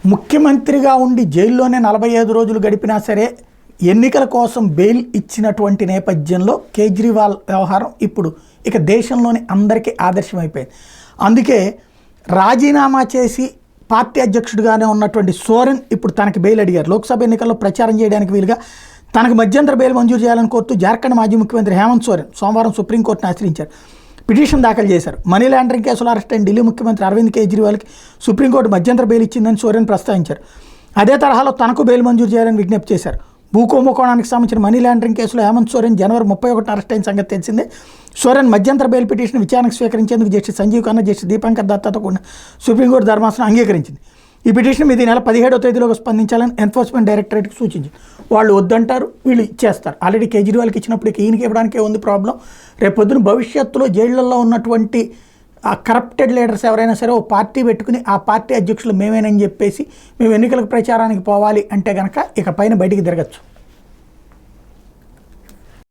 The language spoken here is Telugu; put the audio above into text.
ముఖ్యమంత్రిగా ఉండి జైల్లోనే 45 రోజులు గడిపినా సరే ఎన్నికల కోసం బెయిల్ ఇచ్చినటువంటి నేపథ్యంలో కేజ్రీవాల్ వ్యవహారం ఇప్పుడు ఇక దేశంలోని అందరికీ ఆదర్శమైపోయింది. అందుకే రాజీనామా చేసి పార్టీ అధ్యక్షుడిగానే ఉన్నటువంటి సోరెన్ ఇప్పుడు తనకి బెయిల్ అడిగారు. లోక్సభ ఎన్నికల్లో ప్రచారం చేయడానికి వీలుగా తనకు మధ్యంతర బెయిల్ మంజూరు చేయాలని కోరుతూ జార్ఖండ్ మాజీ ముఖ్యమంత్రి హేమంత్ సోరెన్ సోమవారం సుప్రీంకోర్టును ఆశ్రయించారు. పిటిషన్ దాఖలు చేశారు. మనీ లాండరింగ్ కేసులో అరెస్ట్ అయిన ఢిల్లీ ముఖ్యమంత్రి అరవింద్ కేజ్రీవాల్కి సుప్రీంకోర్టు మధ్యంతర బెయిల్ ఇచ్చిందని సోరెన్ ప్రస్తావించారు. అదే తరహాలో తనకు బెయిల్ మంజూరు చేయాలని విజ్ఞప్తి చేశారు. భూకుంభకోణానికి సంబంధించిన మనీ లాండరింగ్ కేసులో హేమంత్ సోరెన్ జనవరి 31 అరెస్ట్ అయిన సంగతి తెలిసిందే. సోరెన్ మధ్యంతర బెయిల్ పిటిషన్ విచారణకు స్వీకరించేందుకు జస్టిస్ సంజీవ్ ఖన్నా, జస్టిస్ దీపంకర్ దత్తాతో కూడిన సుప్రీంకోర్టు ధర్మాసనం అంగీకరించింది. ఈ పిటిషన్ మీద ఈ నెల 17వ తేదీలోగా స్పందించాలని ఎన్ఫోర్స్మెంట్ డైరెక్టరేట్కి సూచించింది. వాళ్ళు వద్దంటారు, వీళ్ళు ఇచ్చేస్తారు. ఆల్రెడీ కేజ్రీవాల్కి ఇచ్చినప్పుడు ఈయనకి ఇవ్వడానికే ఉంది ప్రాబ్లం. రేపొద్దున భవిష్యత్తులో జైళ్లలో ఉన్నటువంటి ఆ కరప్టెడ్ లీడర్స్ ఎవరైనా సరే ఓ పార్టీ పెట్టుకుని ఆ పార్టీ అధ్యక్షులు మేమేనని చెప్పేసి మేము ఎన్నికలకు ప్రచారానికి పోవాలి అంటే కనుక ఇక పైన బయటికి తిరగచ్చు.